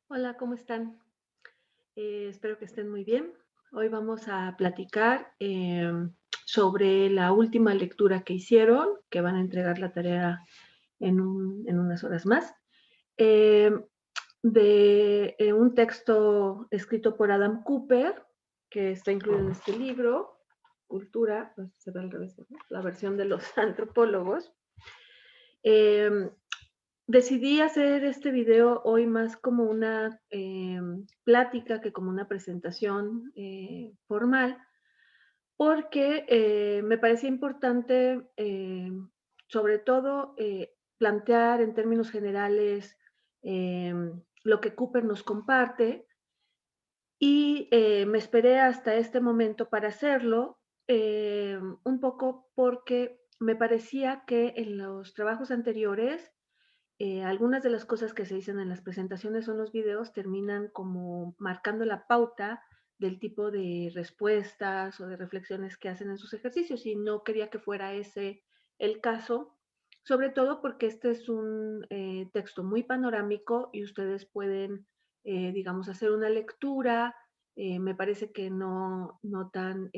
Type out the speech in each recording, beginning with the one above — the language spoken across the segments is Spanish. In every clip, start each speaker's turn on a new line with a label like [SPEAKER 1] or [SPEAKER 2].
[SPEAKER 1] Hola, ¿cómo están? Espero que estén muy bien. Hoy vamos a platicar sobre la última lectura que hicieron, que van a entregar la tarea en unas horas más, eh, de un texto escrito por Adam Cooper, que está incluido en este libro, Cultura, pues se ve al revés, ¿no? La versión de los antropólogos. Eh, Decidí hacer este video hoy más como una plática que como una presentación formal, porque me parecía importante, sobre todo, plantear en términos generales eh, lo que Cooper nos comparte y me esperé hasta este momento para hacerlo, un poco porque me parecía que en los trabajos anteriores algunas de las cosas que se dicen en las presentaciones o en los videos terminan como marcando la pauta del tipo de respuestas o de reflexiones que hacen en sus ejercicios y no quería que fuera ese el caso, sobre todo porque este es un texto muy panorámico y ustedes pueden, digamos, hacer una lectura, me parece que no tan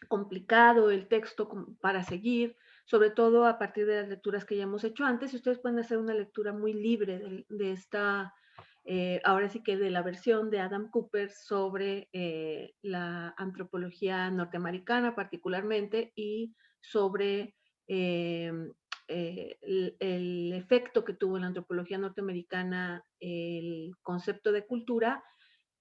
[SPEAKER 1] complicado el texto para seguir, sobre todo a partir de las lecturas que ya hemos hecho antes. Y ustedes pueden hacer una lectura muy libre de esta, ahora sí que de la versión de Adam Cooper sobre la antropología norteamericana particularmente y sobre eh, el efecto que tuvo en la antropología norteamericana el concepto de cultura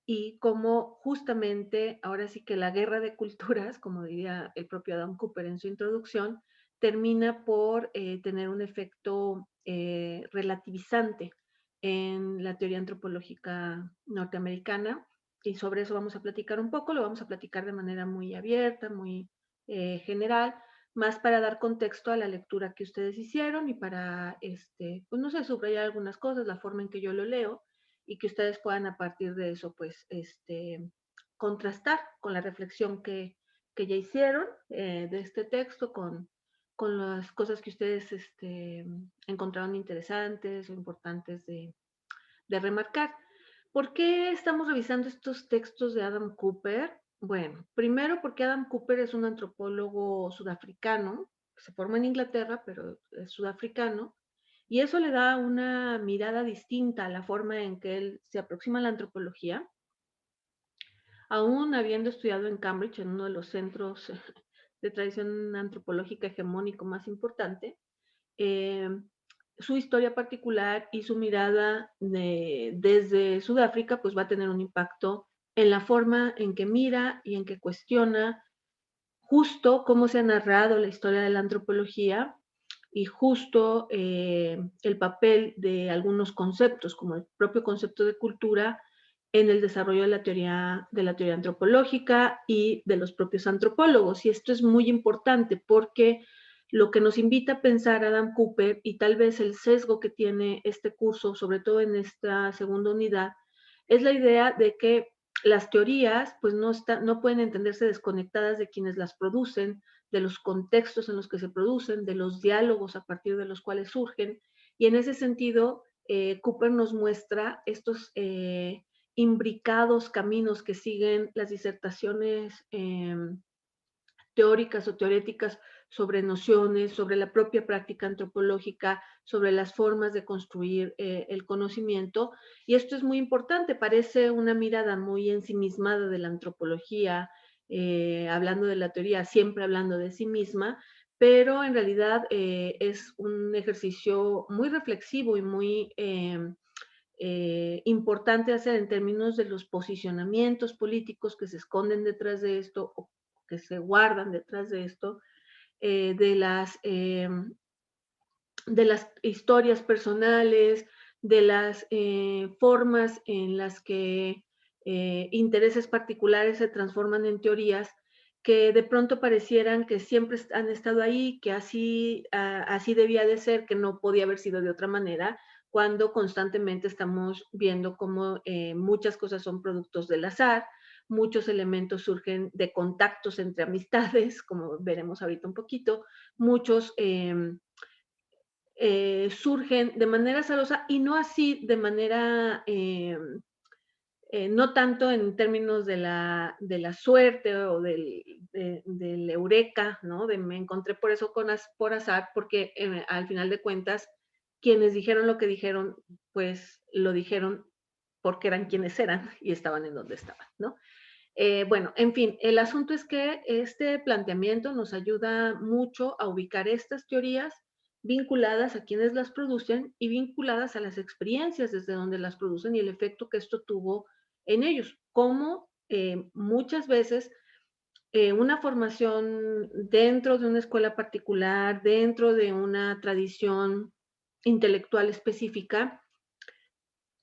[SPEAKER 1] y cómo justamente ahora sí que la guerra de culturas, como diría el propio Adam Cooper en su introducción, termina por tener un efecto relativizante en la teoría antropológica norteamericana y sobre eso vamos a platicar un poco, lo vamos a platicar de manera muy abierta, muy general, más para dar contexto a la lectura que ustedes hicieron y para, pues no sé, subrayar algunas cosas, la forma en que yo lo leo y que ustedes puedan a partir de eso, pues, contrastar con la reflexión que ya hicieron de este texto, con las cosas que ustedes encontraron interesantes o importantes de remarcar. ¿Por qué estamos revisando estos textos de Adam Cooper? Bueno, primero porque Adam Cooper es un antropólogo sudafricano, se formó en Inglaterra, pero es sudafricano, y eso le da una mirada distinta a la forma en que él se aproxima a la antropología, aún habiendo estudiado en Cambridge, en uno de los centros de tradición antropológica hegemónico más importante. eh, Su historia particular y su mirada desde Sudáfrica pues va a tener un impacto en la forma en que mira y en que cuestiona justo cómo se ha narrado la historia de la antropología y justo el papel de algunos conceptos, como el propio concepto de cultura, en el desarrollo de la teoría antropológica y de los propios antropólogos. Y esto es muy importante porque lo que nos invita a pensar Adam Cooper y tal vez el sesgo que tiene este curso, sobre todo en esta segunda unidad, es la idea de que las teorías pues no pueden entenderse desconectadas de quienes las producen, de los contextos en los que se producen, de los diálogos a partir de los cuales surgen. Y en ese sentido, Cooper nos muestra estos imbricados caminos que siguen las disertaciones teóricas o teoréticas sobre nociones, sobre la propia práctica antropológica, sobre las formas de construir el conocimiento. Y esto es muy importante, parece una mirada muy ensimismada de la antropología, hablando de la teoría, siempre hablando de sí misma, pero en realidad es un ejercicio muy reflexivo y muy importante hacer en términos de los posicionamientos políticos que se esconden detrás de esto o que se guardan detrás de esto, eh, de, las, eh, de las historias personales, de las formas en las que intereses particulares se transforman en teorías que de pronto parecieran que siempre han estado ahí, que así debía de ser, que no podía haber sido de otra manera, cuando constantemente estamos viendo cómo muchas cosas son productos del azar, muchos elementos surgen de contactos entre amistades, como veremos ahorita un poquito, muchos surgen de manera azarosa y no así de manera, no tanto en términos de la suerte o del eureka, ¿no? De me encontré por eso por azar, porque al final de cuentas, quienes dijeron lo que dijeron, pues lo dijeron porque eran quienes eran y estaban en donde estaban, ¿no? Bueno, en fin, el asunto es que este planteamiento nos ayuda mucho a ubicar estas teorías vinculadas a quienes las producen y vinculadas a las experiencias desde donde las producen y el efecto que esto tuvo en ellos, como muchas veces una formación dentro de una escuela particular, dentro de una tradición intelectual específica,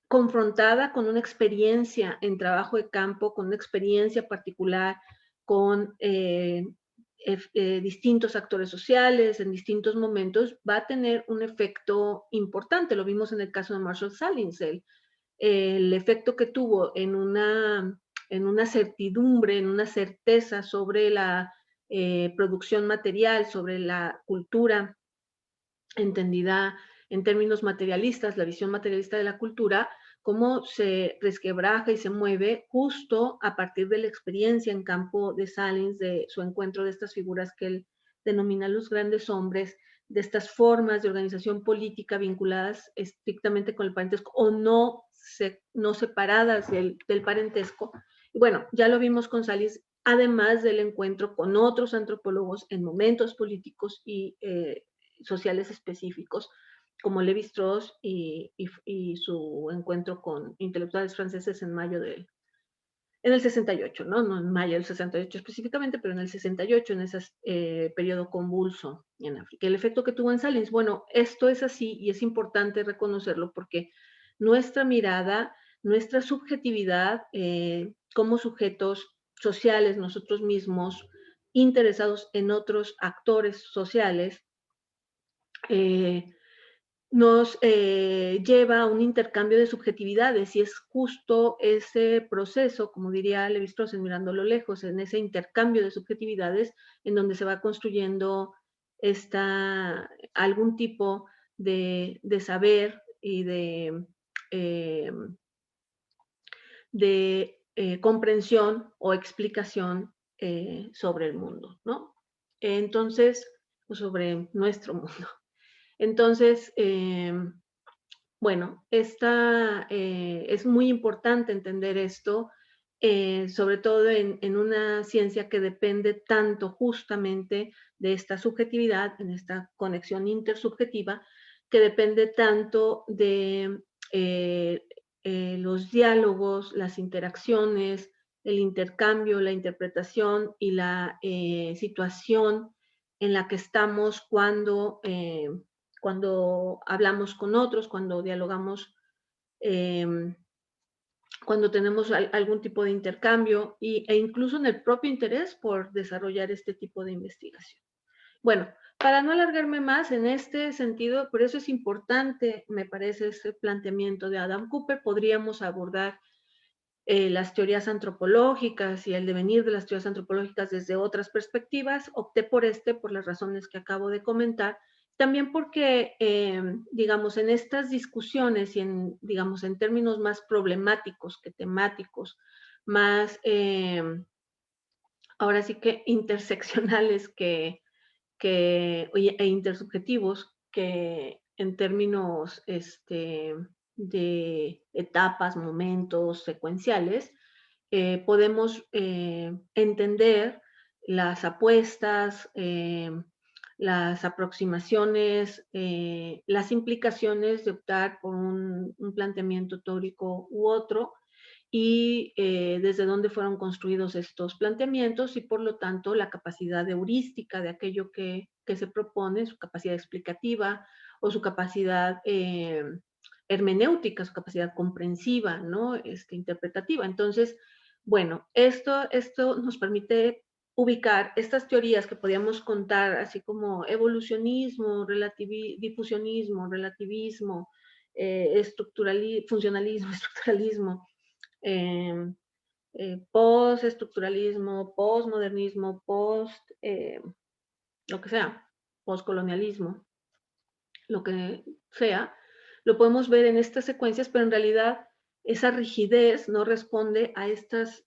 [SPEAKER 1] confrontada con una experiencia en trabajo de campo, con una experiencia particular, con distintos actores sociales en distintos momentos, va a tener un efecto importante. Lo vimos en el caso de Marshall Salins, el efecto que tuvo en una certidumbre, en una certeza sobre la producción material, sobre la cultura entendida en términos materialistas, la visión materialista de la cultura, cómo se resquebraja y se mueve justo a partir de la experiencia en campo de Salins, de su encuentro de estas figuras que él denomina los grandes hombres, de estas formas de organización política vinculadas estrictamente con el parentesco o no separadas del parentesco. Y bueno, ya lo vimos con Salins, además del encuentro con otros antropólogos en momentos políticos y sociales específicos, como Lévi-Strauss y su encuentro con intelectuales franceses en el 68, ¿no? No en mayo del 68 específicamente, pero en el 68, en ese periodo convulso en África. El efecto que tuvo en Salins, bueno, esto es así y es importante reconocerlo porque nuestra mirada, nuestra subjetividad como sujetos sociales, nosotros mismos, interesados en otros actores sociales, eh, nos lleva a un intercambio de subjetividades y es justo ese proceso, como diría Lévi-Strauss en Mirándolo lejos, en ese intercambio de subjetividades en donde se va construyendo algún tipo de saber y eh, de comprensión o explicación sobre el mundo, ¿no? Entonces, sobre nuestro mundo. Entonces, bueno, es muy importante entender esto, sobre todo en una ciencia que depende tanto justamente de esta subjetividad, en esta conexión intersubjetiva, que depende tanto de los diálogos, las interacciones, el intercambio, la interpretación y la situación en la que estamos cuando hablamos con otros, cuando dialogamos, eh, cuando tenemos algún tipo de intercambio e incluso en el propio interés por desarrollar este tipo de investigación. Bueno, para no alargarme más en este sentido, por eso es importante, me parece, este planteamiento de Adam Cooper. Podríamos abordar las teorías antropológicas y el devenir de las teorías antropológicas desde otras perspectivas. Opté por las razones que acabo de comentar. También porque, digamos, en estas discusiones y digamos, en términos más problemáticos que temáticos, más, ahora sí que interseccionales e intersubjetivos, que en términos de etapas, momentos secuenciales, podemos entender las apuestas, las aproximaciones, las implicaciones de optar por un planteamiento teórico u otro y desde dónde fueron construidos estos planteamientos y por lo tanto la capacidad heurística de aquello que se propone, su capacidad explicativa o su capacidad hermenéutica, su capacidad comprensiva, ¿no? Interpretativa. Entonces, bueno, esto nos permite ubicar estas teorías que podíamos contar, así como evolucionismo, difusionismo, relativismo, funcionalismo, estructuralismo, eh, postestructuralismo, postmodernismo, lo que sea, postcolonialismo, lo que sea, lo podemos ver en estas secuencias, pero en realidad esa rigidez no responde a estas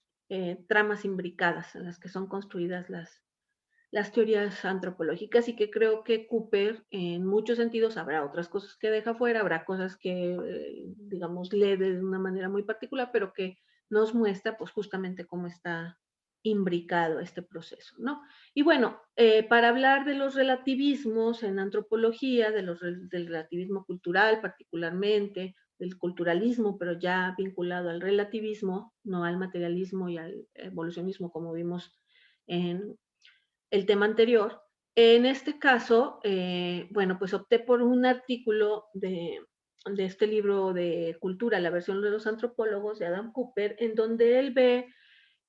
[SPEAKER 1] tramas imbricadas en las que son construidas las teorías antropológicas, y que creo que Cooper en muchos sentidos, habrá otras cosas que deja fuera, habrá cosas que, digamos, lee de una manera muy particular, pero que nos muestra pues justamente cómo está imbricado este proceso, ¿no? Y bueno, para hablar de los relativismos en antropología, del relativismo cultural particularmente, del culturalismo, pero ya vinculado al relativismo, no al materialismo y al evolucionismo como vimos en el tema anterior. En este caso, bueno, pues opté por un artículo de este libro de Cultura, la versión de los antropólogos de Adam Cooper, en donde él ve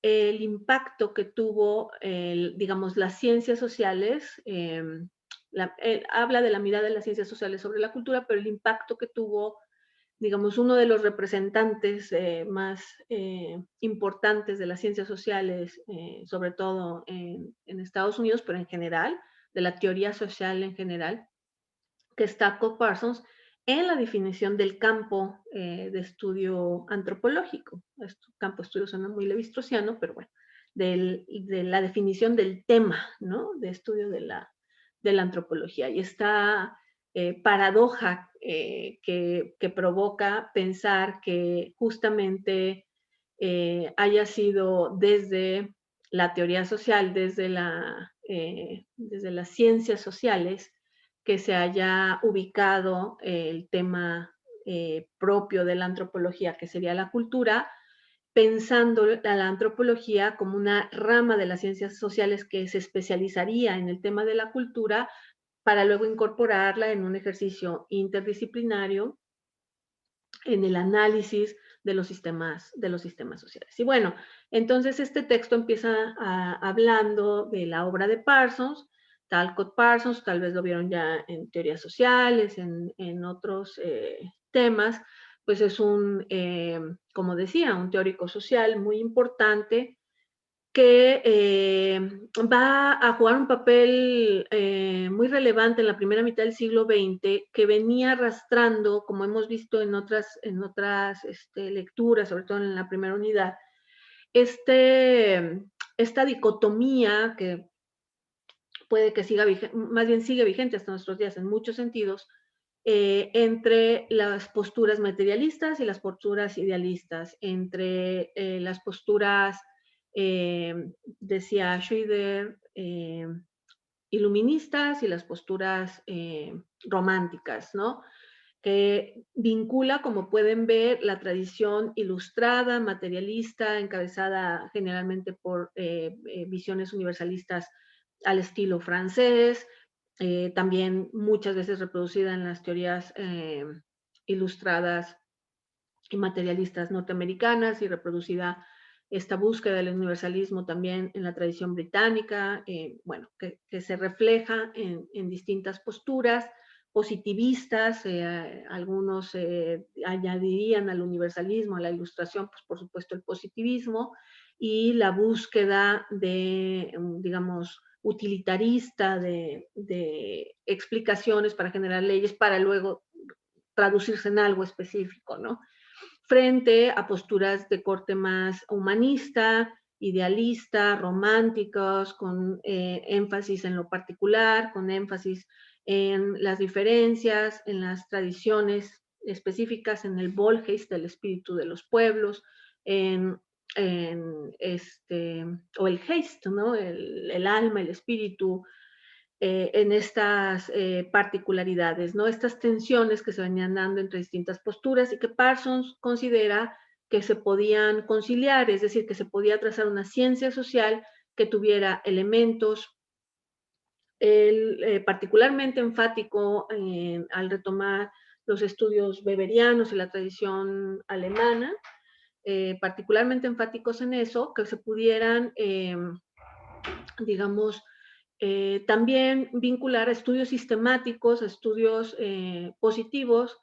[SPEAKER 1] el impacto que tuvo, digamos, las ciencias sociales. Él habla de la mirada de las ciencias sociales sobre la cultura, pero el impacto que tuvo, digamos, uno de los representantes más importantes de las ciencias sociales, sobre todo en Estados Unidos, pero en general, de la teoría social en general, que está Scott Parsons, en la definición del campo de estudio antropológico. Campo de estudio suena muy levistrosiano, pero bueno, de la definición del tema, ¿no? De estudio de la antropología. Y esta paradoja que provoca pensar que justamente haya sido desde la teoría social, desde las ciencias sociales, que se haya ubicado el tema propio de la antropología, que sería la cultura, pensando a la antropología como una rama de las ciencias sociales que se especializaría en el tema de la cultura para luego incorporarla en un ejercicio interdisciplinario en el análisis de los sistemas sociales. Y bueno, entonces este texto empieza hablando de la obra de Parsons, Talcott Parsons, tal vez lo vieron ya en teorías sociales, en otros temas, pues es como decía, un teórico social muy importante que va a jugar un papel muy relevante en la primera mitad del siglo XX, que venía arrastrando, como hemos visto en otras lecturas, sobre todo en la primera unidad, esta dicotomía que puede que siga vigente, más bien sigue vigente hasta nuestros días en muchos sentidos, entre las posturas materialistas y las posturas idealistas, entre las posturas, decía Schroeder, iluministas y las posturas románticas, ¿no? Que vincula, como pueden ver, la tradición ilustrada, materialista, encabezada generalmente por visiones universalistas al estilo francés, también muchas veces reproducida en las teorías ilustradas y materialistas norteamericanas, y reproducida esta búsqueda del universalismo también en la tradición británica, bueno, que se refleja en distintas posturas positivistas. Algunos añadirían al universalismo, a la ilustración, pues por supuesto el positivismo y la búsqueda de, digamos, utilitarista de explicaciones para generar leyes para luego traducirse en algo específico, ¿no? Frente a posturas de corte más humanista, idealista, románticos, con énfasis en lo particular, con énfasis en las diferencias, en las tradiciones específicas, en el Volgeist, el espíritu de los pueblos, en, o el Geist, ¿no? El alma, el espíritu, en estas particularidades, ¿no? Estas tensiones que se venían dando entre distintas posturas y que Parsons considera que se podían conciliar, es decir, que se podía trazar una ciencia social que tuviera elementos, particularmente enfático al retomar los estudios weberianos y la tradición alemana, particularmente enfáticos en eso, que se pudieran, digamos, también vincular a estudios sistemáticos, a estudios positivos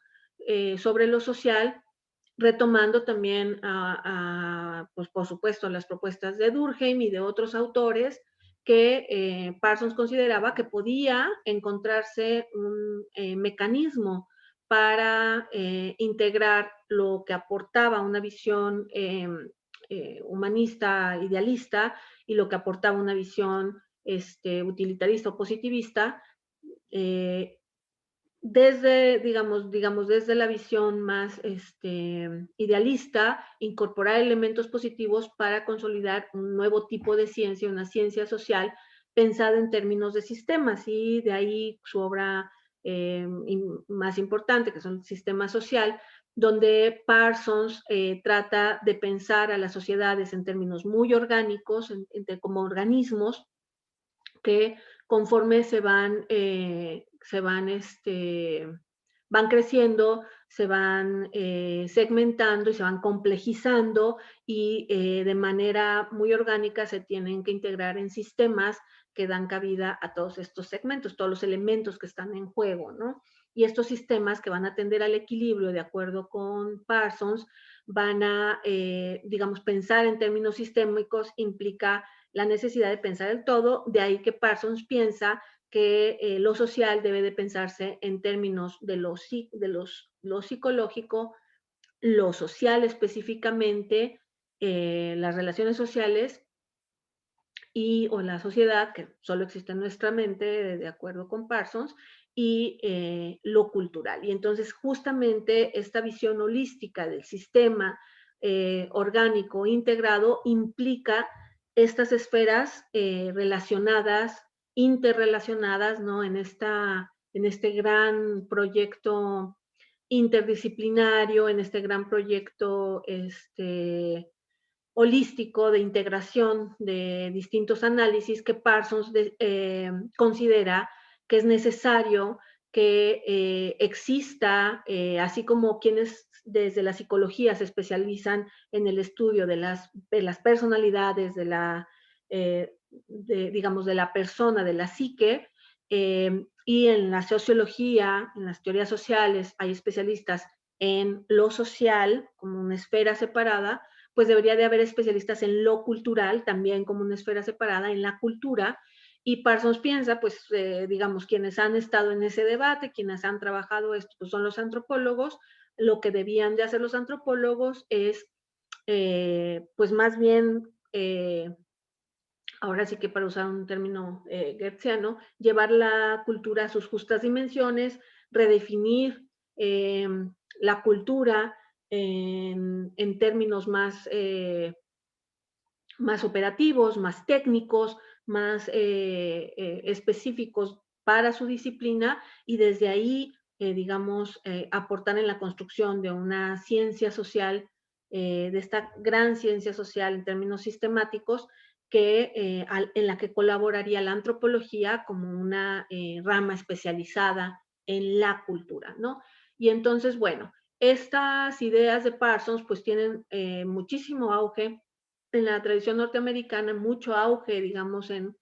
[SPEAKER 1] sobre lo social, retomando también, pues por supuesto, las propuestas de Durkheim y de otros autores que Parsons consideraba que podía encontrarse un mecanismo para integrar lo que aportaba una visión humanista, idealista, y lo que aportaba una visión utilitarista o positivista, eh, desde la visión más idealista, incorporar elementos positivos para consolidar un nuevo tipo de ciencia, una ciencia social pensada en términos de sistemas, y de ahí su obra más importante, que son el sistema social, donde Parsons trata de pensar a las sociedades en términos muy orgánicos, como organismos que conforme van creciendo, se van segmentando y se van complejizando, y de manera muy orgánica se tienen que integrar en sistemas que dan cabida a todos estos segmentos, todos los elementos que están en juego, ¿no? Y estos sistemas que van a tender al equilibrio, de acuerdo con Parsons, van a, digamos, pensar en términos sistémicos implica la necesidad de pensar el todo, de ahí que Parsons piensa que lo social debe de pensarse en términos de lo psicológico, lo social específicamente, las relaciones sociales o la sociedad, que solo existe en nuestra mente, de acuerdo con Parsons, y lo cultural. Y entonces justamente esta visión holística del sistema orgánico integrado implica estas esferas relacionadas, interrelacionadas, ¿no? En este gran proyecto interdisciplinario, en este gran proyecto holístico de integración de distintos análisis, que Parsons considera que es necesario que exista, así como quienes desde la psicología se especializan en el estudio de las personalidades, digamos, de la persona, de la psique, y en la sociología, en las teorías sociales, hay especialistas en lo social como una esfera separada, pues debería de haber especialistas en lo cultural, también como una esfera separada, en la cultura. Y Parsons piensa, pues, digamos, quienes han estado en ese debate, quienes han trabajado esto, pues son los antropólogos. Lo que debían de hacer los antropólogos es, pues, más bien, ahora sí que para usar un término goetheano, llevar la cultura a sus justas dimensiones, redefinir la cultura en términos más operativos, más técnicos, más específicos para su disciplina, y desde ahí, digamos, aportar en la construcción de una ciencia social, de esta gran ciencia social en términos sistemáticos, en la que colaboraría la antropología como una rama especializada en la cultura, ¿no? Y entonces, bueno, estas ideas de Parsons pues tienen muchísimo auge en la tradición norteamericana, mucho auge, digamos, en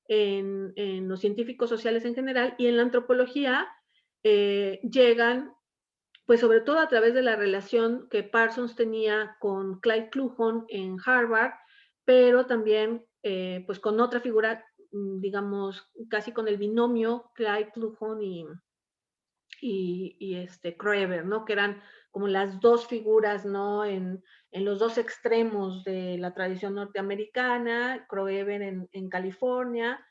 [SPEAKER 1] los científicos sociales en general, y en la antropología llegan, pues sobre todo a través de la relación que Parsons tenía con Clyde Kluhon en Harvard, pero también pues con otra figura, digamos, casi con el binomio Clyde Kluhon Kroeber, ¿no? Que eran como las dos figuras, ¿no? En los dos extremos de la tradición norteamericana, Kroeber en California,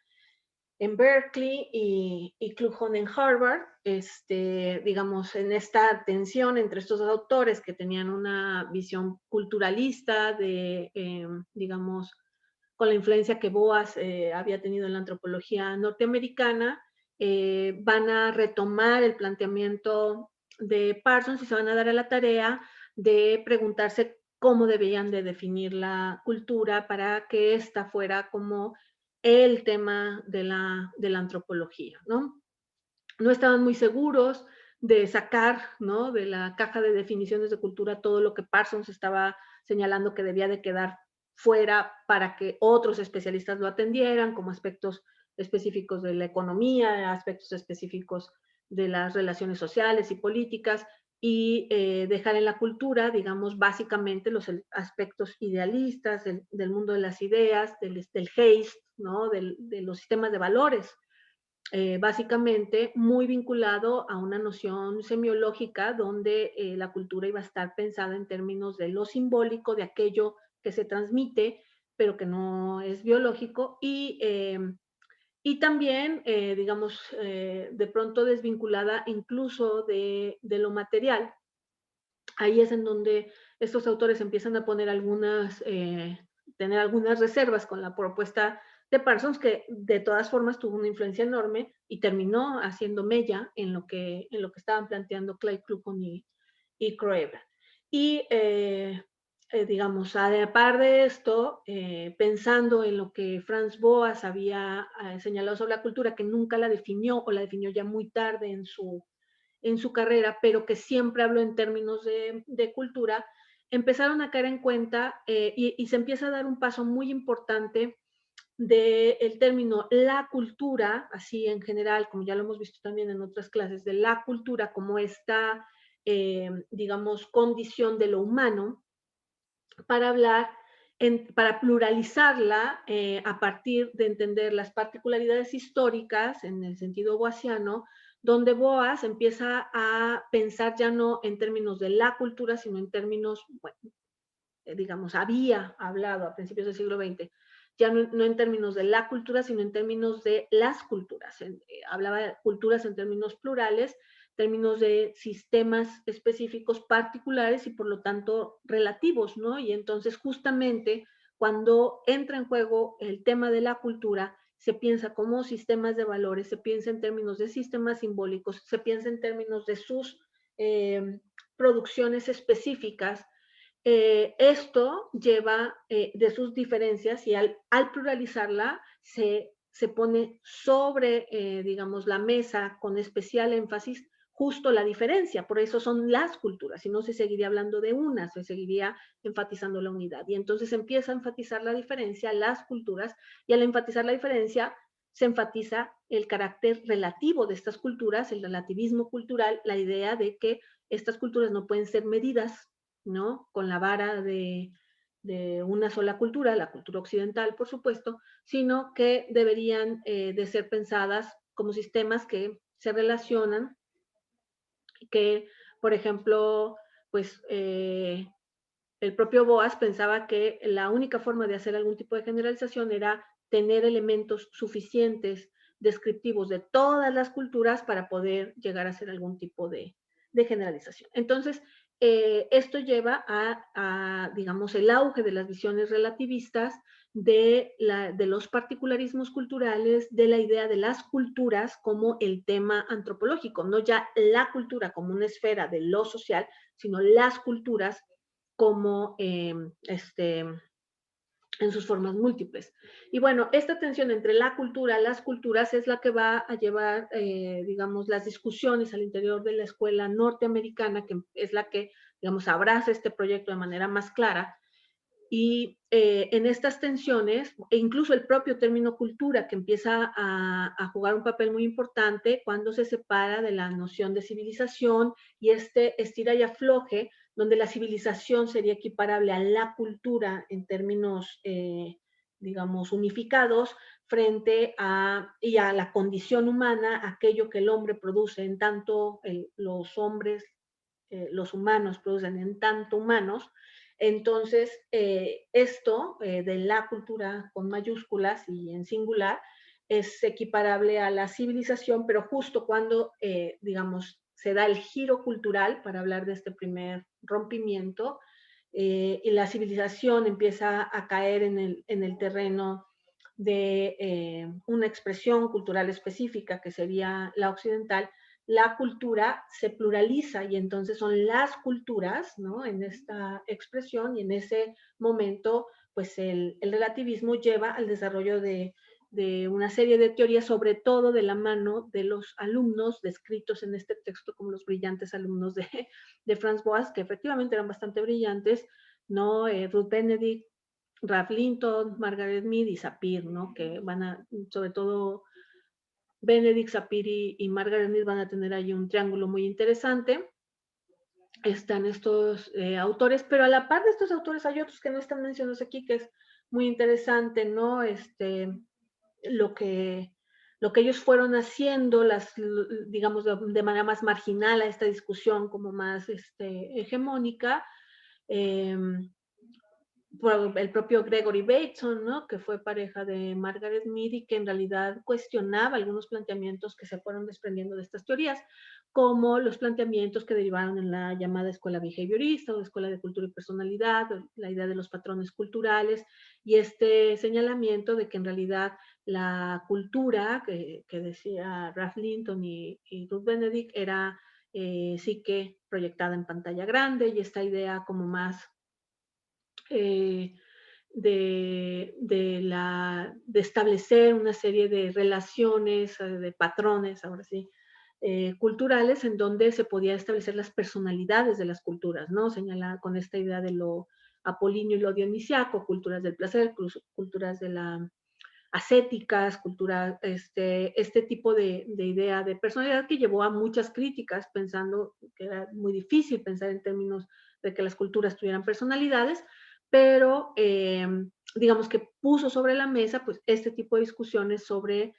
[SPEAKER 1] en Berkeley, y Kluhon en Harvard, digamos, en esta tensión entre estos dos autores que tenían una visión culturalista digamos, con la influencia que Boas había tenido en la antropología norteamericana, van a retomar el planteamiento de Parsons y se van a dar a la tarea de preguntarse cómo debían de definir la cultura para que ésta fuera como el tema de la antropología, ¿no? No estaban muy seguros de sacar, ¿no?, de la caja de definiciones de cultura todo lo que Parsons estaba señalando que debía de quedar fuera para que otros especialistas lo atendieran, como aspectos específicos de la economía, aspectos específicos de las relaciones sociales y políticas. y dejar en la cultura, digamos, básicamente los aspectos idealistas del mundo de las ideas, del Heist, ¿no? De los sistemas de valores, básicamente muy vinculado a una noción semiológica donde la cultura iba a estar pensada en términos de lo simbólico, de aquello que se transmite, pero que no es biológico, y también, digamos, de pronto desvinculada incluso de lo material. Ahí es en donde estos autores empiezan a poner tener algunas reservas con la propuesta de Parsons, que de todas formas tuvo una influencia enorme y terminó haciendo mella en lo que estaban planteando Clay Kluckhohn y Kroeber. Y digamos, a la par de esto, pensando en lo que Franz Boas había señalado sobre la cultura, que nunca la definió o la definió ya muy tarde en su carrera, pero que siempre habló en términos de cultura, empezaron a caer en cuenta y se empieza a dar un paso muy importante del término la cultura, así en general, como ya lo hemos visto también en otras clases, de la cultura como esta, digamos, condición de lo humano, para hablar, para pluralizarla a partir de entender las particularidades históricas en el sentido boasiano, donde Boas empieza a pensar ya no en términos de la cultura, sino en términos, bueno, digamos, había hablado a principios del siglo XX, ya no en términos de la cultura, sino en términos de las culturas. Hablaba de culturas en términos plurales, términos de sistemas específicos particulares y por lo tanto relativos, ¿no? Y entonces justamente cuando entra en juego el tema de la cultura, se piensa como sistemas de valores, se piensa en términos de sistemas simbólicos, se piensa en términos de sus producciones específicas. Esto lleva de sus diferencias y al pluralizarla se pone sobre, digamos, la mesa con especial énfasis justo la diferencia. Por eso son las culturas, y no se seguiría hablando de una, se seguiría enfatizando la unidad. Y entonces empieza a enfatizar la diferencia, las culturas, y al enfatizar la diferencia se enfatiza el carácter relativo de estas culturas, el relativismo cultural, la idea de que estas culturas no pueden ser medidas, ¿no? Con la vara de una sola cultura, la cultura occidental, por supuesto, sino que deberían de ser pensadas como sistemas que se relacionan, que, por ejemplo, pues el propio Boas pensaba que la única forma de hacer algún tipo de generalización era tener elementos suficientes descriptivos de todas las culturas para poder llegar a hacer algún tipo de generalización. Entonces, esto lleva digamos, el auge de las visiones relativistas, de los particularismos culturales, de la idea de las culturas como el tema antropológico, no ya la cultura como una esfera de lo social, sino las culturas como en sus formas múltiples. Y bueno, esta tensión entre la cultura, las culturas, es la que va a llevar, digamos, las discusiones al interior de la escuela norteamericana, que es la que, digamos, abraza este proyecto de manera más clara. Y en estas tensiones, e incluso el propio término cultura, que empieza a jugar un papel muy importante cuando se separa de la noción de civilización y este estira y afloje, donde la civilización sería equiparable a la cultura en términos, digamos, unificados, frente y a la condición humana, aquello que el hombre produce en tanto los hombres, los humanos producen en tanto humanos. Entonces, esto de la cultura con mayúsculas y en singular es equiparable a la civilización, pero justo cuando, digamos, se da el giro cultural para hablar de este primer rompimiento y la civilización empieza a caer en el terreno de una expresión cultural específica que sería la occidental, la cultura se pluraliza y entonces son las culturas, ¿no? En esta expresión y en ese momento, pues el relativismo lleva al desarrollo de una serie de teorías, sobre todo de la mano de los alumnos descritos en este texto como los brillantes alumnos de Franz Boas, que efectivamente eran bastante brillantes, ¿no? Ruth Benedict, Ralph Linton, Margaret Mead y Sapir, ¿no? Que van a, sobre todo, Benedict, Sapir y Margaret Mead van a tener ahí un triángulo muy interesante. están estos autores, pero a la par de estos autores hay otros que no están mencionados aquí, que es muy interesante, ¿no? Lo que, lo que ellos fueron haciendo, digamos, de manera más marginal a esta discusión como más hegemónica, eh, por el propio Gregory Bateson, ¿no? Que fue pareja de Margaret Mead y que en realidad cuestionaba algunos planteamientos que se fueron desprendiendo de estas teorías, como los planteamientos que derivaron en la llamada escuela behaviorista o escuela de cultura y personalidad, la idea de los patrones culturales y este señalamiento de que en realidad la cultura que decía Ralph Linton y Ruth Benedict era psique proyectada en pantalla grande y esta idea como más eh, de establecer una serie de relaciones, de patrones, ahora sí, culturales, en donde se podía establecer las personalidades de las culturas, ¿no? Señala con esta idea de lo apolíneo y lo dionisiaco, culturas del placer, culturas de la ascéticas, cultura, este tipo de idea de personalidad que llevó a muchas críticas, pensando que era muy difícil pensar en términos de que las culturas tuvieran personalidades, pero digamos que puso sobre la mesa pues este tipo de discusiones sobre,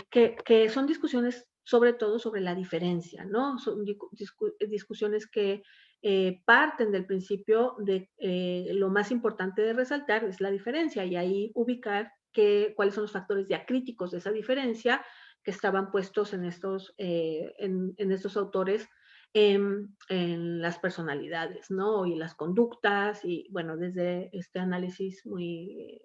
[SPEAKER 1] que son discusiones sobre todo sobre la diferencia, ¿no? Son discusiones que parten del principio de lo más importante de resaltar es la diferencia y ahí ubicar cuáles son los factores diacríticos de esa diferencia que estaban puestos en estos autores en las personalidades, ¿no? Y las conductas, y bueno, desde este análisis muy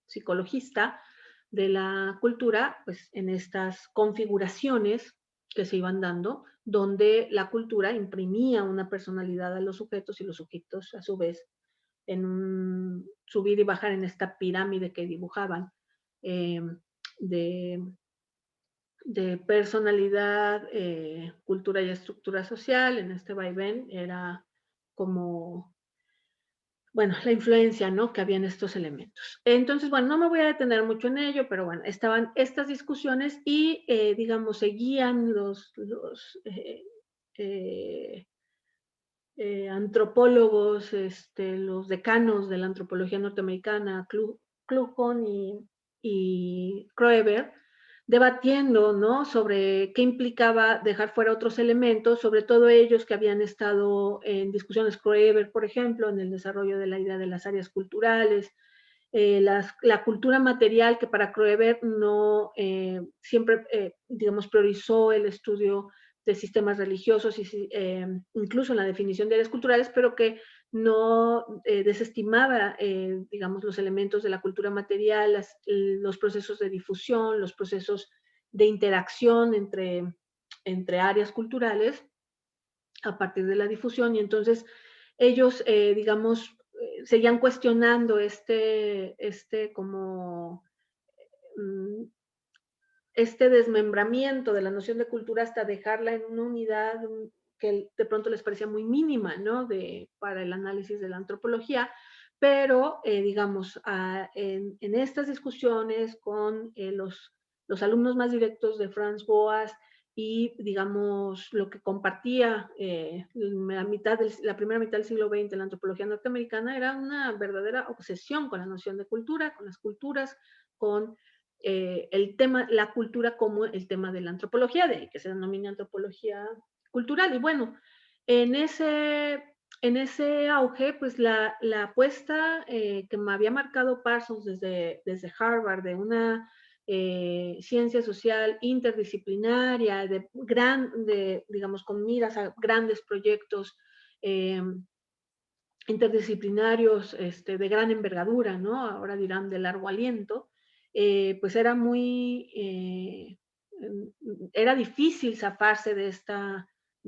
[SPEAKER 1] psicologista de la cultura, pues en estas configuraciones que se iban dando, donde la cultura imprimía una personalidad a los sujetos y los sujetos a su vez en un subir y bajar en esta pirámide que dibujaban eh, de, de, personalidad, cultura y estructura social. En este vaivén era como, bueno, la influencia, ¿no? Que había en estos elementos. Entonces, bueno, no me voy a detener mucho en ello, pero bueno, estaban estas discusiones y, digamos, seguían eh, antropólogos, los decanos de la antropología norteamericana, Kluckhohn y Kroeber, debatiendo, ¿no? Sobre qué implicaba dejar fuera otros elementos, sobre todo ellos que habían estado en discusiones, Kroeber, por ejemplo, en el desarrollo de la idea de las áreas culturales, la cultura material que para Kroeber no siempre, digamos, priorizó el estudio de sistemas religiosos y incluso en la definición de áreas culturales, pero que no desestimaba, digamos, los elementos de la cultura material, los procesos de difusión, los procesos de interacción entre áreas culturales a partir de la difusión. Y entonces ellos, digamos, seguían cuestionando como mm, este desmembramiento de la noción de cultura hasta dejarla en una unidad que de pronto les parecía muy mínima, ¿no? Para el análisis de la antropología, pero digamos, en estas discusiones con los alumnos más directos de Franz Boas y digamos lo que compartía la primera mitad del siglo XX en la antropología norteamericana era una verdadera obsesión con la noción de cultura, con las culturas, con el tema, la cultura como el tema de la antropología, de que se denomina antropología cultural. Y bueno, en ese, en ese auge, pues la apuesta que me había marcado Parsons desde Harvard, de una ciencia social interdisciplinaria, digamos, con miras a grandes proyectos interdisciplinarios de gran envergadura, ¿no? Ahora dirán de largo aliento, pues era difícil zafarse de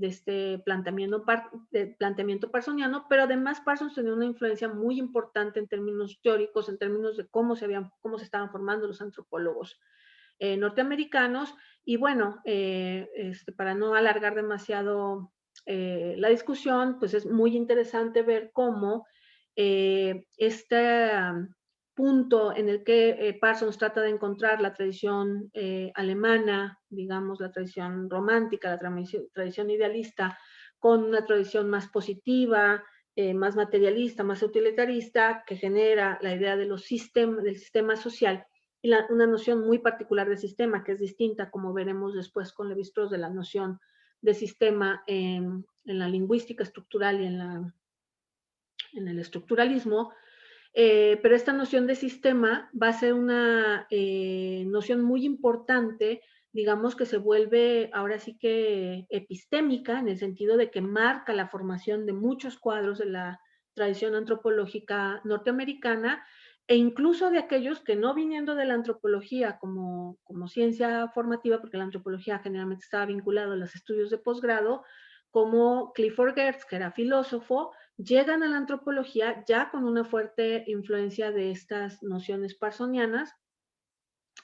[SPEAKER 1] este planteamiento parsoniano, pero además Parsons tenía una influencia muy importante en términos teóricos, en términos de cómo se estaban formando los antropólogos norteamericanos. Y bueno, para no alargar demasiado la discusión, pues es muy interesante ver cómo este punto en el que Parsons trata de encontrar la tradición alemana, digamos, la tradición romántica, la tradición idealista, con una tradición más positiva, más materialista, más utilitarista, que genera la idea de del sistema social y una noción muy particular de sistema, que es distinta, como veremos después con Lévi-Strauss, de la noción de sistema en la lingüística estructural y en el estructuralismo. Pero esta noción de sistema va a ser una noción muy importante, digamos que se vuelve ahora sí que epistémica, en el sentido de que marca la formación de muchos cuadros de la tradición antropológica norteamericana, e incluso de aquellos que no viniendo de la antropología como ciencia formativa, porque la antropología generalmente estaba vinculada a los estudios de posgrado, como Clifford Geertz, que era filósofo, llegan a la antropología ya con una fuerte influencia de estas nociones parsonianas.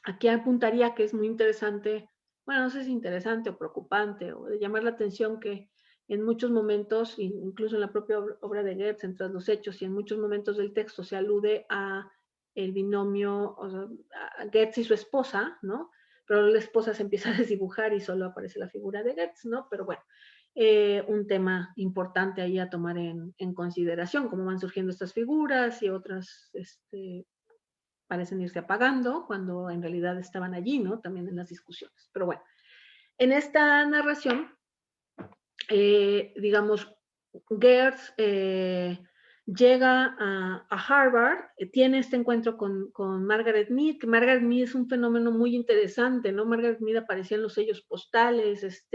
[SPEAKER 1] Aquí apuntaría que es muy interesante, bueno, no sé si interesante o preocupante o de llamar la atención, que en muchos momentos, incluso en la propia obra de Geertz, entre los hechos y en muchos momentos del texto, se alude a el binomio, o sea, a Geertz y su esposa, ¿no? Pero la esposa se empieza a desdibujar y solo aparece la figura de Geertz, ¿no? Pero bueno, un tema importante ahí a tomar en consideración, cómo van surgiendo estas figuras y otras parecen irse apagando cuando en realidad estaban allí, ¿no? También en las discusiones. Pero bueno, en esta narración, digamos, Geertz llega a Harvard, tiene este encuentro con Margaret Mead, que Margaret Mead es un fenómeno muy interesante, ¿no? Margaret Mead aparecía en los sellos postales,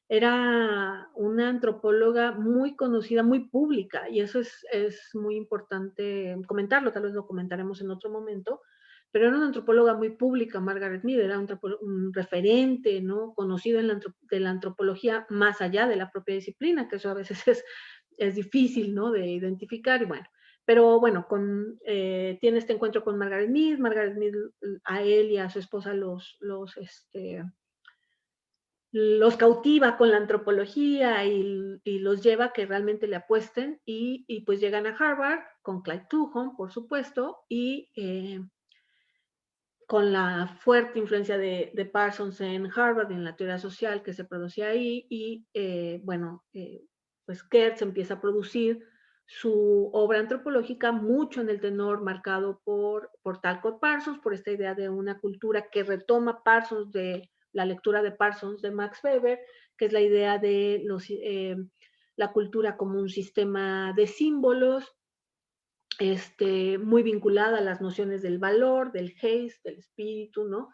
[SPEAKER 1] era una antropóloga muy conocida, muy pública, y eso es muy importante comentarlo, tal vez lo comentaremos en otro momento, pero era una antropóloga muy pública, Margaret Mead, era un referente, ¿no? Conocido de la antropología más allá de la propia disciplina, que eso a veces es difícil, ¿no? De identificar, y bueno, pero bueno, tiene este encuentro con Margaret Mead a él y a su esposa los cautiva con la antropología y los lleva a que realmente le apuesten y pues llegan a Harvard con Clyde Tuhon, por supuesto, y con la fuerte influencia de Parsons en Harvard y en la teoría social que se producía ahí y pues Geertz empieza a producir su obra antropológica mucho en el tenor marcado por Talcott Parsons, por esta idea de una cultura que retoma Parsons de la lectura de Parsons de Max Weber, que es la idea de la cultura como un sistema de símbolos, muy vinculada a las nociones del valor, del geist, del espíritu, ¿no?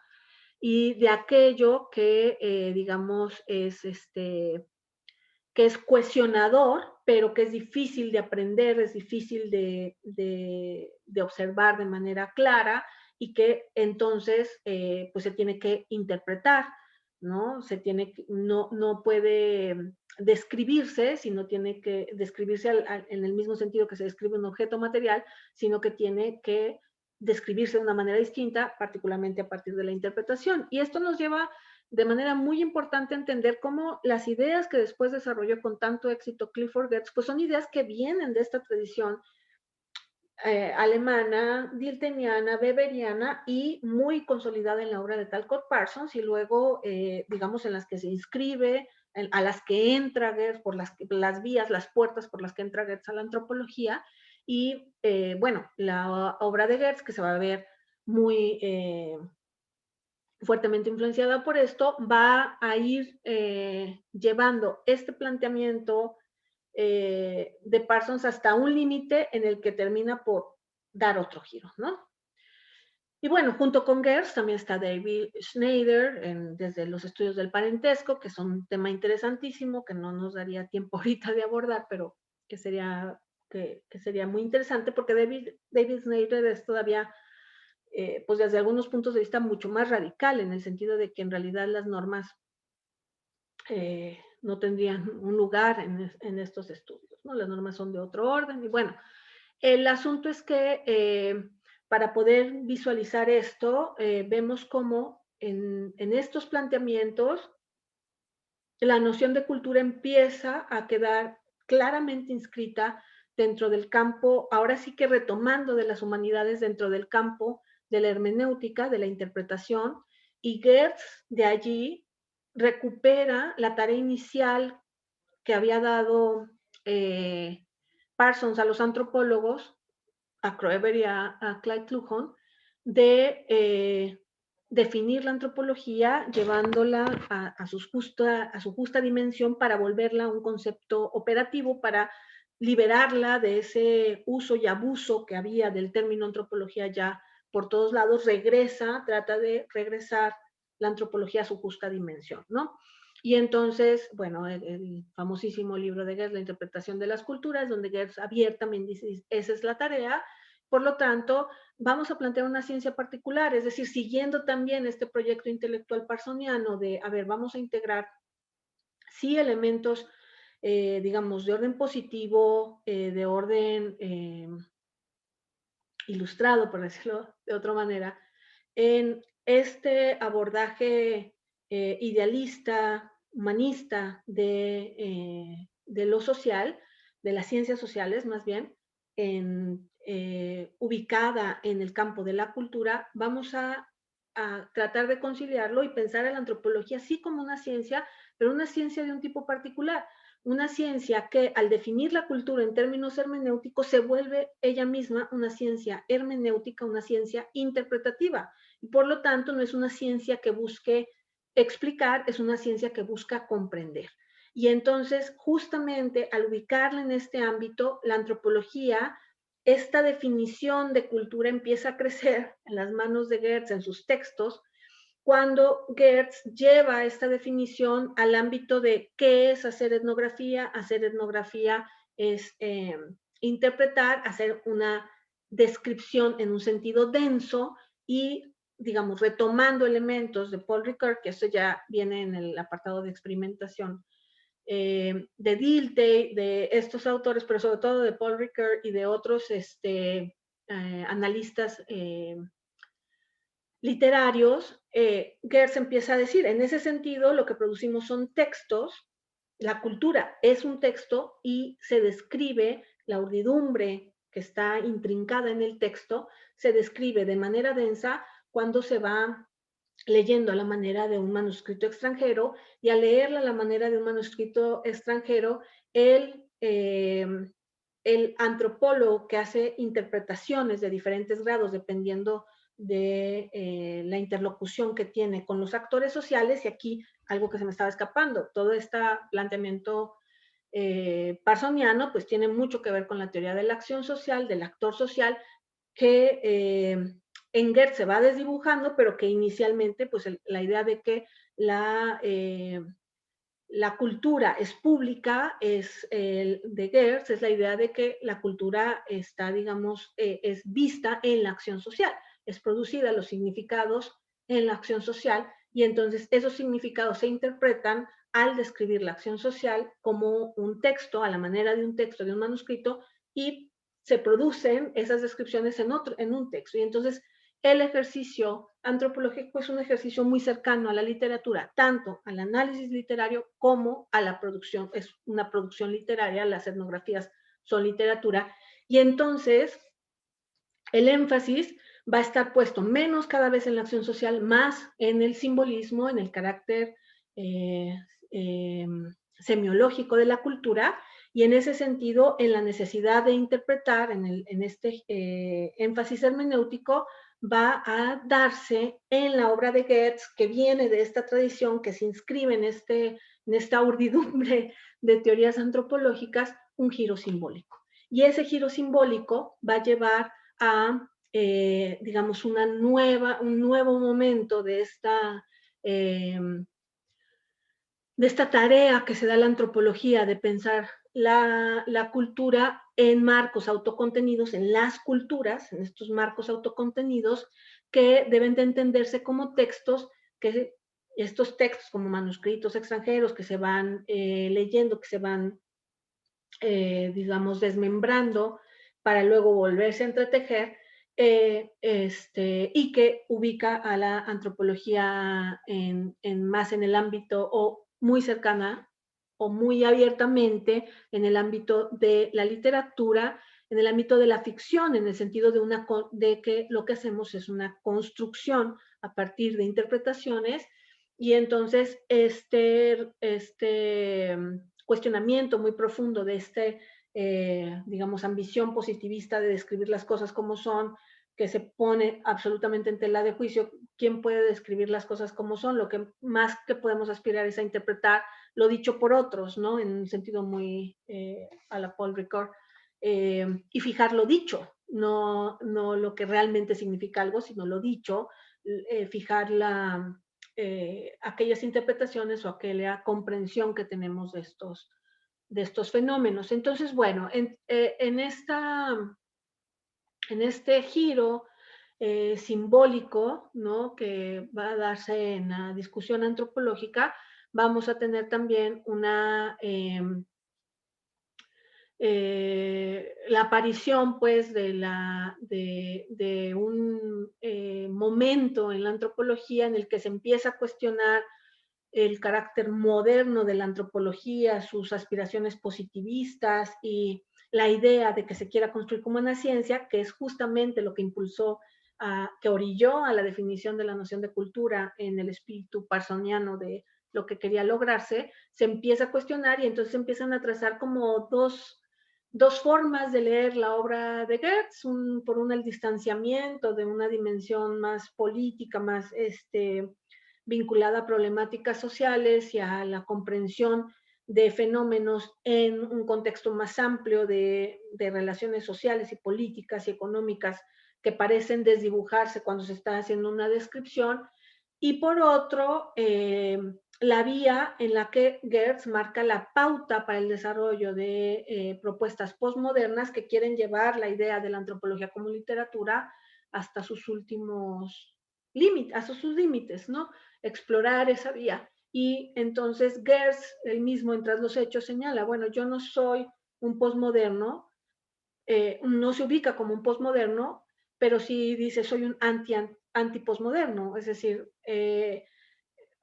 [SPEAKER 1] Y de aquello que, digamos, que es cuestionador, pero que es difícil de aprender, es difícil de observar de manera clara y que entonces pues se tiene que interpretar, ¿no? No puede describirse, sino tiene que describirse en el mismo sentido que se describe un objeto material, sino que tiene que describirse de una manera distinta, particularmente a partir de la interpretación. Y esto nos lleva de manera muy importante entender cómo las ideas que después desarrolló con tanto éxito Clifford Geertz, pues son ideas que vienen de esta tradición alemana, dilteniana, weberiana y muy consolidada en la obra de Talcott Parsons y luego, digamos, en las que se inscribe, a las que entra Geertz, por las vías, las puertas por las que entra Geertz a la antropología y, bueno, la obra de Geertz que se va a ver muy fuertemente influenciada por esto, va a ir llevando este planteamiento de Parsons hasta un límite en el que termina por dar otro giro, ¿no? Y bueno, junto con Geertz también está David Schneider, desde los estudios del parentesco, que son un tema interesantísimo, que no nos daría tiempo ahorita de abordar, pero que sería muy interesante, porque David Schneider es todavía pues desde algunos puntos de vista mucho más radical, en el sentido de que en realidad las normas no tendrían un lugar en estos estudios, ¿no? Las normas son de otro orden y bueno, el asunto es que para poder visualizar esto, vemos cómo en estos planteamientos la noción de cultura empieza a quedar claramente inscrita dentro del campo, ahora sí que retomando de las humanidades dentro del campo de la hermenéutica, de la interpretación, y Geertz de allí recupera la tarea inicial que había dado Parsons a los antropólogos, a Kroeber y a Clyde Klujon, de definir la antropología llevándola a su justa dimensión para volverla un concepto operativo, para liberarla de ese uso y abuso que había del término antropología ya por todos lados, trata de regresar la antropología a su justa dimensión, ¿no? Y entonces, bueno, el famosísimo libro de Geertz, La interpretación de las culturas, donde Geertz abiertamente dice, esa es la tarea. Por lo tanto, vamos a plantear una ciencia particular, es decir, siguiendo también este proyecto intelectual parsoniano de, a ver, vamos a integrar, sí, elementos, digamos, de orden positivo, de orden ilustrado, por decirlo de otra manera, en este abordaje idealista, humanista de lo social, de las ciencias sociales más bien, ubicada en el campo de la cultura, vamos a tratar de conciliarlo y pensar en la antropología sí como una ciencia, pero una ciencia de un tipo particular, una ciencia que al definir la cultura en términos hermenéuticos se vuelve ella misma una ciencia hermenéutica, una ciencia interpretativa. Y por lo tanto no es una ciencia que busque explicar, es una ciencia que busca comprender. Y entonces, justamente al ubicarla en este ámbito, la antropología, esta definición de cultura empieza a crecer en las manos de Geertz, en sus textos, cuando Geertz lleva esta definición al ámbito de qué es hacer etnografía. Hacer etnografía es interpretar, hacer una descripción en un sentido denso y, digamos, retomando elementos de Paul Ricoeur, que esto ya viene en el apartado de experimentación, de Dilthey, de estos autores, pero sobre todo de Paul Ricoeur y de otros analistas literarios, Geertz empieza a decir, en ese sentido, lo que producimos son textos, la cultura es un texto y se describe la urdidumbre que está intrincada en el texto, se describe de manera densa cuando se va leyendo a la manera de un manuscrito extranjero, y al leerla a la manera de un manuscrito extranjero, el antropólogo que hace interpretaciones de diferentes grados dependiendo de la interlocución que tiene con los actores sociales, y aquí algo que se me estaba escapando, todo este planteamiento parsoniano pues tiene mucho que ver con la teoría de la acción social, del actor social, que en Geertz se va desdibujando, pero que inicialmente pues la idea de que la cultura es pública, de Geertz, es la idea de que la cultura está, digamos, es vista en la acción social, es producida, los significados en la acción social, y entonces esos significados se interpretan al describir la acción social como un texto, a la manera de un texto, de un manuscrito, y se producen esas descripciones en un texto. Y entonces el ejercicio antropológico es un ejercicio muy cercano a la literatura, tanto al análisis literario como a la producción. Es una producción literaria, las etnografías son literatura, y entonces el énfasis va a estar puesto menos cada vez en la acción social, más en el simbolismo, en el carácter eh, eh, semiológico de la cultura, y en ese sentido en la necesidad de interpretar, en este énfasis hermenéutico, va a darse en la obra de Geertz, que viene de esta tradición, que se inscribe en esta urdidumbre de teorías antropológicas, un giro simbólico. Y ese giro simbólico va a llevar a, digamos, un nuevo momento de esta tarea que se da la antropología de pensar la cultura en marcos autocontenidos, en las culturas, en estos marcos autocontenidos que deben de entenderse como textos, que estos textos como manuscritos extranjeros que se van leyendo, que se van, digamos, desmembrando para luego volverse a entretejer, y que ubica a la antropología más en el ámbito o muy cercana o muy abiertamente en el ámbito de la literatura, en el ámbito de la ficción, en el sentido de que lo que hacemos es una construcción a partir de interpretaciones, y entonces cuestionamiento muy profundo de digamos, ambición positivista de describir las cosas como son, que se pone absolutamente en tela de juicio quién puede describir las cosas como son. Lo que más que podemos aspirar es a interpretar lo dicho por otros, ¿no? En un sentido muy a la Paul Ricoeur, y fijar lo dicho, no lo que realmente significa algo, sino lo dicho, fijar aquellas interpretaciones o aquella comprensión que tenemos de estos fenómenos. Entonces, bueno, en este giro simbólico, ¿no?, que va a darse en la discusión antropológica, vamos a tener también la aparición, pues, de un momento en la antropología en el que se empieza a cuestionar el carácter moderno de la antropología, sus aspiraciones positivistas y la idea de que se quiera construir como una ciencia, que es justamente lo que impulsó, que orilló a la definición de la noción de cultura en el espíritu parsoniano de lo que quería lograrse, se empieza a cuestionar y entonces empiezan a trazar como dos formas de leer la obra de Goetz, por un el distanciamiento de una dimensión más política, más vinculada a problemáticas sociales y a la comprensión de fenómenos en un contexto más amplio de relaciones sociales y políticas y económicas que parecen desdibujarse cuando se está haciendo una descripción. Y por otro, la vía en la que Goetz marca la pauta para el desarrollo de propuestas postmodernas que quieren llevar la idea de la antropología como literatura hasta sus últimos límites, hasta sus límites, ¿no? Explorar esa vía. Y entonces Goetz, él mismo en Tras los Hechos, señala, bueno, yo no soy un postmoderno, no se ubica como un postmoderno, pero sí dice, soy un anti-postmoderno, es decir,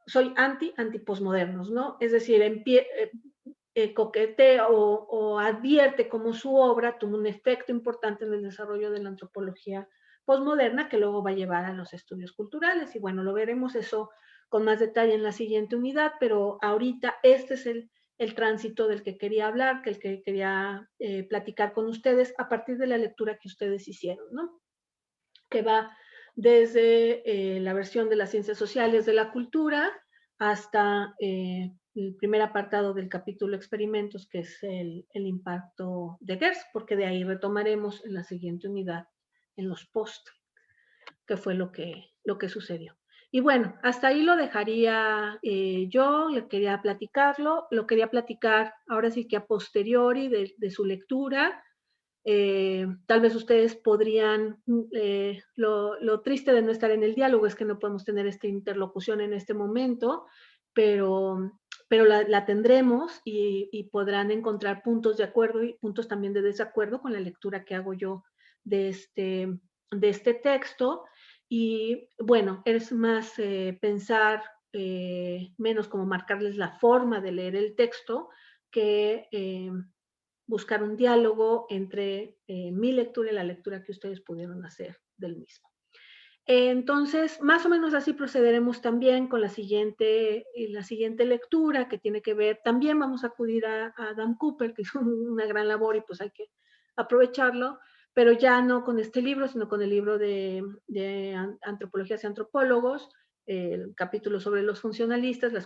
[SPEAKER 1] soy anti-postmodernos, ¿no? Es decir, coquetea o advierte cómo su obra tuvo un efecto importante en el desarrollo de la antropología postmoderna que luego va a llevar a los estudios culturales. Y bueno, lo veremos eso con más detalle en la siguiente unidad, pero ahorita este es el tránsito del que quería hablar, que el que quería platicar con ustedes a partir de la lectura que ustedes hicieron, ¿no? Que va desde la versión de las ciencias sociales de la cultura hasta el primer apartado del capítulo experimentos, que es el impacto de Gers, porque de ahí retomaremos en la siguiente unidad, en los post, que fue lo que sucedió. Y bueno, hasta ahí lo dejaría yo, le quería platicarlo, lo quería platicar ahora sí que a posteriori de su lectura. Tal vez ustedes podrían, lo triste de no estar en el diálogo es que no podemos tener esta interlocución en este momento, pero la tendremos y podrán encontrar puntos de acuerdo y puntos también de desacuerdo con la lectura que hago yo de este texto. Y bueno, es más pensar, menos como marcarles la forma de leer el texto, que buscar un diálogo entre mi lectura y la lectura que ustedes pudieron hacer del mismo. Entonces, más o menos así procederemos también con la siguiente lectura, que tiene que ver, también vamos a acudir a Adam Cooper, que hizo una gran labor y pues hay que aprovecharlo, pero ya no con este libro, sino con el libro de Antropologías y Antropólogos, el capítulo sobre los funcionalistas, la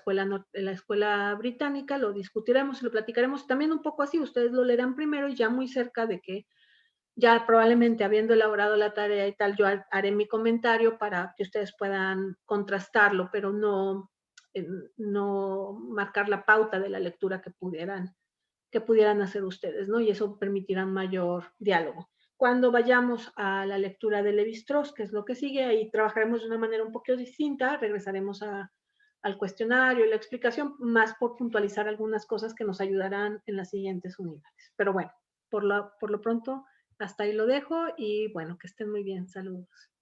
[SPEAKER 1] escuela británica, lo discutiremos y lo platicaremos también un poco así, ustedes lo leerán primero y ya muy cerca de que ya probablemente habiendo elaborado la tarea y tal, yo haré mi comentario para que ustedes puedan contrastarlo, pero no marcar la pauta de la lectura que pudieran hacer ustedes, ¿no? Y eso permitirá mayor diálogo. Cuando vayamos a la lectura de Levi-Strauss, que es lo que sigue, ahí trabajaremos de una manera un poco distinta, regresaremos al cuestionario y la explicación, más por puntualizar algunas cosas que nos ayudarán en las siguientes unidades. Pero bueno, por lo pronto, hasta ahí lo dejo y bueno, que estén muy bien. Saludos.